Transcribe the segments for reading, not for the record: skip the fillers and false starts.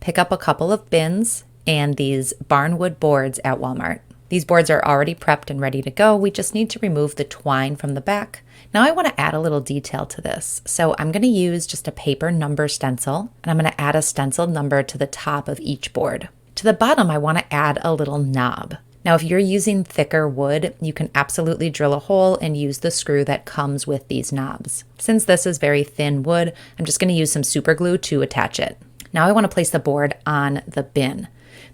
Pick up a couple of bins and these barnwood boards at Walmart. These boards are already prepped and ready to go. We just need to remove the twine from the back. Now I want to add a little detail to this. So I'm going to use just a paper number stencil, and I'm going to add a stenciled number to the top of each board. To the bottom, I want to add a little knob. Now, if you're using thicker wood, you can absolutely drill a hole and use the screw that comes with these knobs. Since this is very thin wood, I'm just going to use some super glue to attach it. Now I want to place the board on the bin.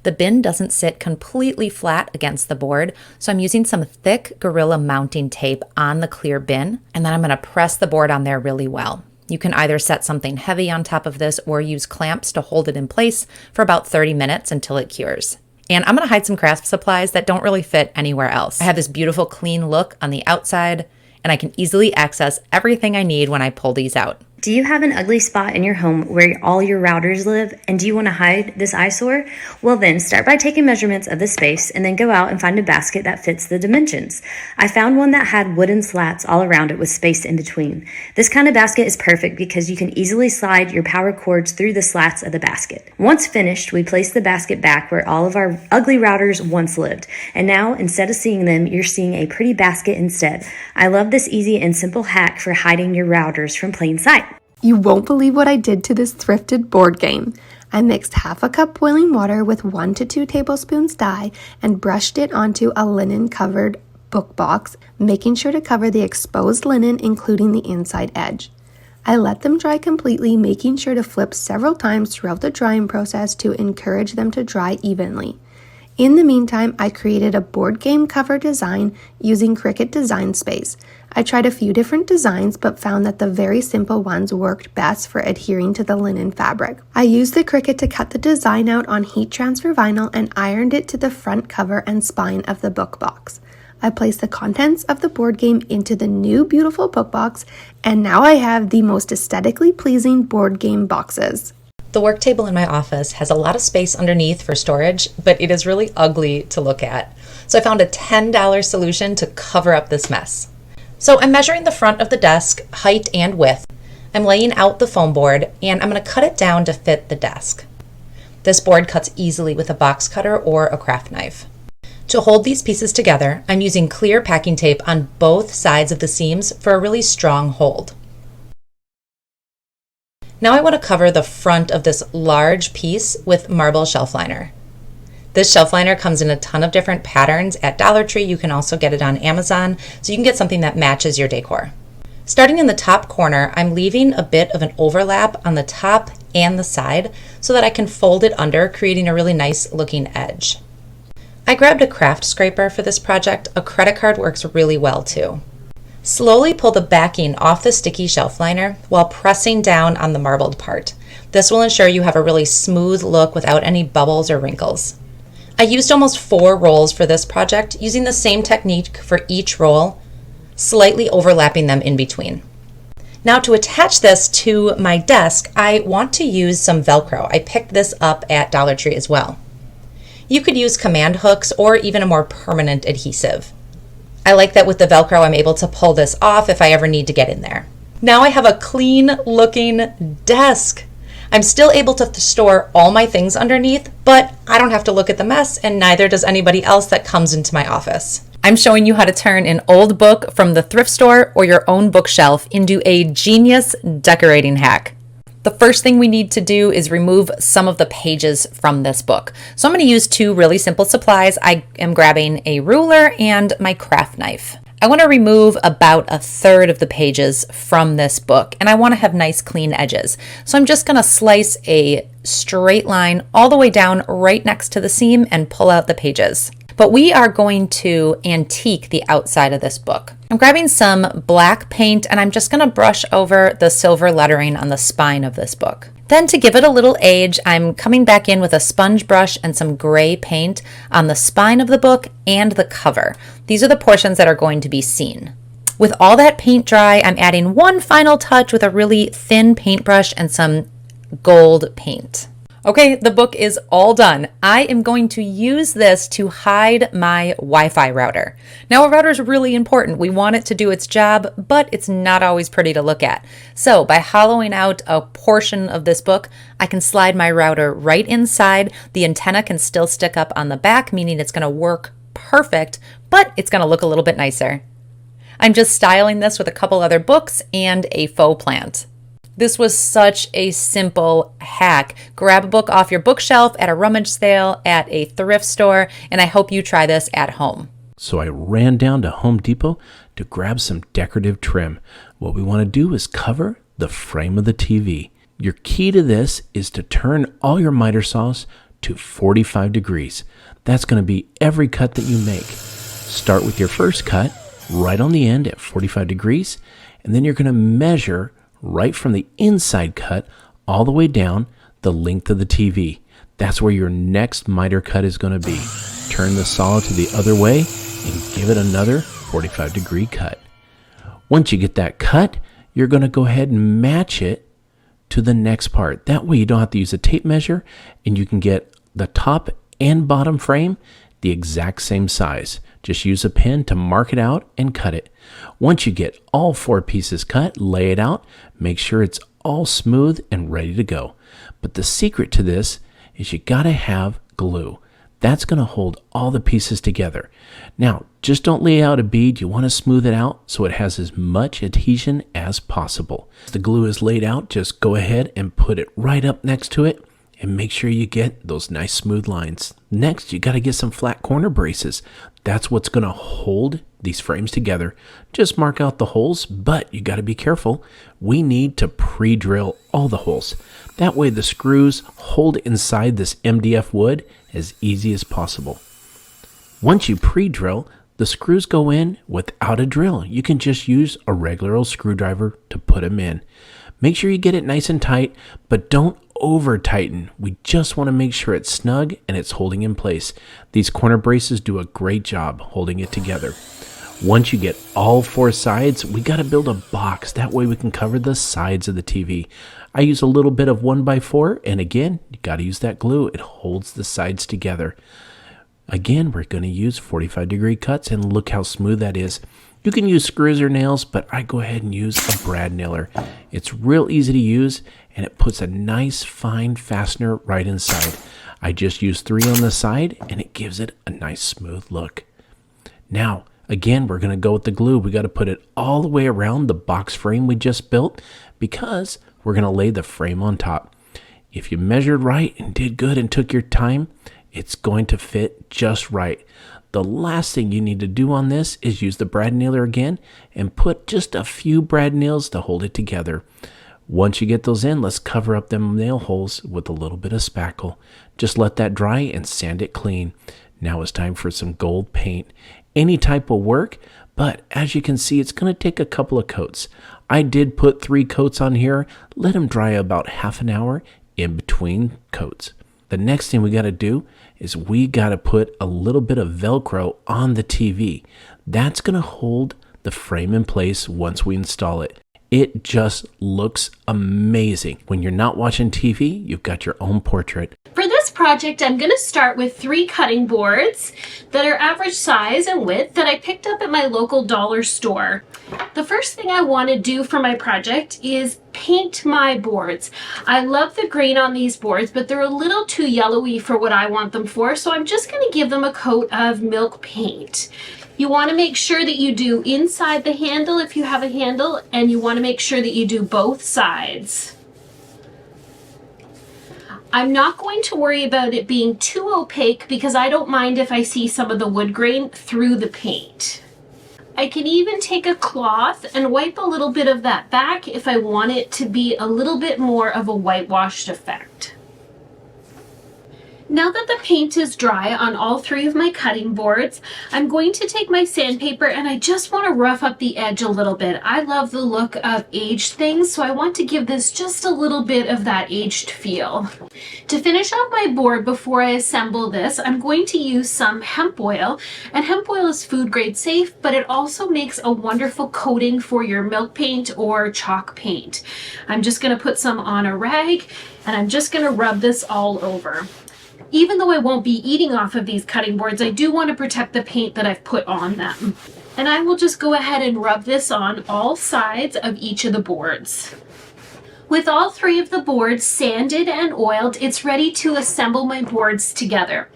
The bin doesn't sit completely flat against the board, so I'm using some thick Gorilla mounting tape on the clear bin, and then I'm going to press the board on there really well. You can either set something heavy on top of this or use clamps to hold it in place for about 30 minutes until it cures. And I'm going to hide some craft supplies that don't really fit anywhere else. I have this beautiful clean look on the outside, and I can easily access everything I need when I pull these out. Do you have an ugly spot in your home where all your routers live, and do you want to hide this eyesore? Well then, start by taking measurements of the space and then go out and find a basket that fits the dimensions. I found one that had wooden slats all around it with space in between. This kind of basket is perfect because you can easily slide your power cords through the slats of the basket. Once finished, we place the basket back where all of our ugly routers once lived. And now, instead of seeing them, you're seeing a pretty basket instead. I love this easy and simple hack for hiding your routers from plain sight. You won't believe what I did to this thrifted board game. I mixed half a cup boiling water with 1 to 2 tablespoons dye and brushed it onto a linen-covered book box, making sure to cover the exposed linen, including the inside edge. I let them dry completely, making sure to flip several times throughout the drying process to encourage them to dry evenly. In the meantime, I created a board game cover design using Cricut Design Space. I tried a few different designs but found that the very simple ones worked best for adhering to the linen fabric. I used the Cricut to cut the design out on heat transfer vinyl and ironed it to the front cover and spine of the book box. I placed the contents of the board game into the new beautiful book box, and now I have the most aesthetically pleasing board game boxes. The work table in my office has a lot of space underneath for storage, but it is really ugly to look at. So I found a $10 solution to cover up this mess. So I'm measuring the front of the desk, height and width. I'm laying out the foam board, and I'm going to cut it down to fit the desk. This board cuts easily with a box cutter or a craft knife. To hold these pieces together, I'm using clear packing tape on both sides of the seams for a really strong hold. Now I want to cover the front of this large piece with marble shelf liner. This shelf liner comes in a ton of different patterns at Dollar Tree. You can also get it on Amazon, so you can get something that matches your decor. Starting in the top corner, I'm leaving a bit of an overlap on the top and the side so that I can fold it under, creating a really nice looking edge. I grabbed a craft scraper for this project. A credit card works really well too. Slowly pull the backing off the sticky shelf liner while pressing down on the marbled part. This will ensure you have a really smooth look without any bubbles or wrinkles. I used almost 4 rolls for this project, using the same technique for each roll, slightly overlapping them in between. Now to attach this to my desk, I want to use some Velcro. I picked this up at Dollar Tree as well. You could use command hooks or even a more permanent adhesive. I like that with the Velcro, I'm able to pull this off if I ever need to get in there. Now I have a clean looking desk. I'm still able to store all my things underneath, but I don't have to look at the mess, and neither does anybody else that comes into my office. I'm showing you how to turn an old book from the thrift store or your own bookshelf into a genius decorating hack. The first thing we need to do is remove some of the pages from this book. So I'm going to use 2 really simple supplies. I am grabbing a ruler and my craft knife. I want to remove about 1/3 of the pages from this book, and I want to have nice clean edges. So I'm just going to slice a straight line all the way down right next to the seam and pull out the pages. But we are going to antique the outside of this book. I'm grabbing some black paint, and I'm just going to brush over the silver lettering on the spine of this book. Then to give it a little age, I'm coming back in with a sponge brush and some gray paint on the spine of the book and the cover. These are the portions that are going to be seen. With all that paint dry, I'm adding one final touch with a really thin paintbrush and some gold paint. Okay, the book is all done. I am going to use this to hide my Wi-Fi router. Now, a router is really important. We want it to do its job, but it's not always pretty to look at. So by hollowing out a portion of this book, I can slide my router right inside. The antenna can still stick up on the back, meaning it's going to work perfect, but it's going to look a little bit nicer. I'm just styling this with a couple other books and a faux plant. This was such a simple hack. Grab a book off your bookshelf at a rummage sale, at a thrift store, and I hope you try this at home. So I ran down to Home Depot to grab some decorative trim. What we want to do is cover the frame of the TV. Your key to this is to turn all your miter saws to 45 degrees. That's going to be every cut that you make. Start with your first cut right on the end at 45 degrees, and then you're going to measure right from the inside cut all the way down the length of the TV. That's where your next miter cut is going to be. Turn the saw to the other way and give it another 45 degree cut. Once you get that cut, you're going to go ahead and match it to the next part. That way you don't have to use a tape measure, and you can get the top and bottom frame the exact same size. Just use a pen to mark it out and cut it. Once you get all 4 pieces cut, lay it out, make sure it's all smooth and ready to go. But the secret to this is you gotta have glue. That's gonna hold all the pieces together. Now, just don't lay out a bead. You wanna smooth it out so it has as much adhesion as possible. As the glue is laid out, just go ahead and put it right up next to it, and make sure you get those nice smooth lines. Next, you got to get some flat corner braces. That's what's going to hold these frames together. Just mark out the holes, but you got to be careful. We need to pre-drill all the holes. That way the screws hold inside this MDF wood as easy as possible. Once you pre-drill, the screws go in without a drill. You can just use a regular old screwdriver to put them in. Make sure you get it nice and tight, but don't over tighten. We just want to make sure it's snug and it's holding in place. These corner braces do a great job holding it together. Once you get all 4 sides, we got to build a box. That way we can cover the sides of the TV. I use a little bit of 1x4, and again, you got to use that glue. It holds the sides together. Again, we're going to use 45 degree cuts, and look how smooth that is. You can use screws or nails, but I go ahead and use a brad nailer. It's real easy to use, and it puts a nice fine fastener right inside. I just use 3 on the side, and it gives it a nice smooth look. Now, again, we're going to go with the glue. We got to put it all the way around the box frame we just built, because we're going to lay the frame on top. If you measured right and did good and took your time, it's going to fit just right. The last thing you need to do on this is use the brad nailer again and put just a few brad nails to hold it together. Once you get those in, let's cover up them nail holes with a little bit of spackle. Just let that dry and sand it clean. Now it's time for some gold paint. Any type will work, but as you can see, it's going to take a couple of coats. I did put 3 coats on here. Let them dry about half an hour in between coats. The next thing we got to do is we got to put a little bit of Velcro on the TV. That's going to hold the frame in place once we install it. It just looks amazing. When you're not watching TV, you've got your own portrait. For this project, I'm going to start with 3 cutting boards that are average size and width that I picked up at my local dollar store. The first thing I want to do for my project is paint my boards. I love the green on these boards, but they're a little too yellowy for what I want them for, so I'm just going to give them a coat of milk paint. You want to make sure that you do inside the handle if you have a handle, and you want to make sure that you do both sides. I'm not going to worry about it being too opaque because I don't mind if I see some of the wood grain through the paint. I can even take a cloth and wipe a little bit of that back if I want it to be a little bit more of a whitewashed effect. Now that the paint is dry on all 3 of my cutting boards, I'm going to take my sandpaper and I just want to rough up the edge a little bit. I love the look of aged things, so I want to give this just a little bit of that aged feel. To finish off my board before I assemble this, I'm going to use some hemp oil. And hemp oil is food grade safe, but it also makes a wonderful coating for your milk paint or chalk paint. I'm just going to put some on a rag And I'm just gonna rub this all over. Even though I won't be eating off of these cutting boards, I do want to protect the paint that I've put on them. And I will just go ahead and rub this on all sides of each of the boards. With all 3 of the boards sanded and oiled, it's ready to assemble my boards together.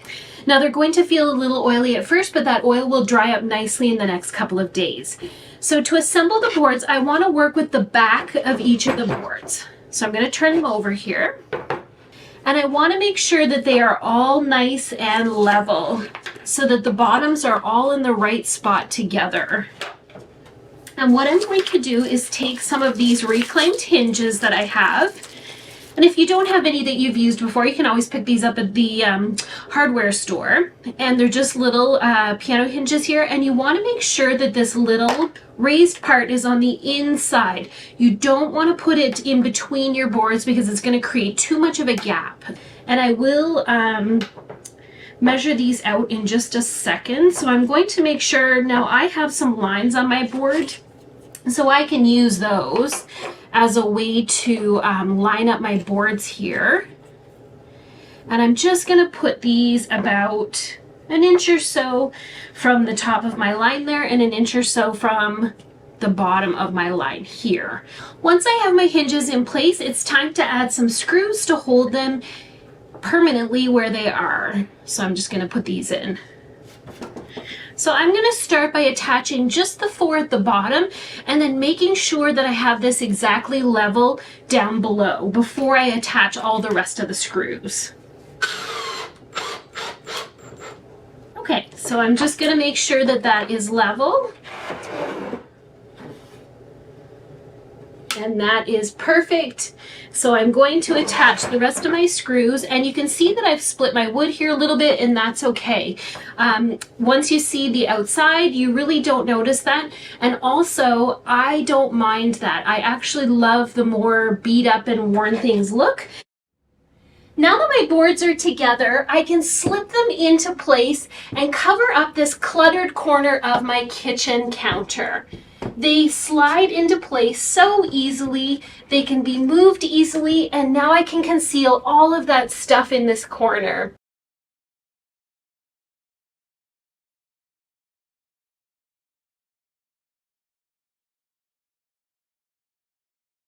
Now they're going to feel a little oily at first, but that oil will dry up nicely in the next couple of days. So to assemble the boards, I want to work with the back of each of the boards. So I'm going to turn them over here. And I want to make sure that they are all nice and level so that the bottoms are all in the right spot together. And what I'm going to do is take some of these reclaimed hinges that I have. And if you don't have any that you've used before, you can always pick these up at the hardware store. And they're just little piano hinges here. And you want to make sure that this little raised part is on the inside. You don't want to put it in between your boards because it's going to create too much of a gap. And I will measure these out in just a second. So I'm going to make sure, now I have some lines on my board, so I can use those as a way to line up my boards here. And I'm just going to put these about an inch or so from the top of my line there and an inch or so from the bottom of my line here. Once I have my hinges in place, it's time to add some screws to hold them permanently where they are. So I'm just going to put these in. So I'm going to start by attaching just the 4 at the bottom and then making sure that I have this exactly level down below before I attach all the rest of the screws. Okay, so I'm just going to make sure that that is level. And that is perfect. So I'm going to attach the rest of my screws, and you can see that I've split my wood here a little bit, and that's okay. Once you see the outside, you really don't notice that. And also, I don't mind that. I actually love the more beat up and worn things look. Now that my boards are together, I can slip them into place and cover up this cluttered corner of my kitchen counter. They slide into place so easily, they can be moved easily, and now I can conceal all of that stuff in this corner.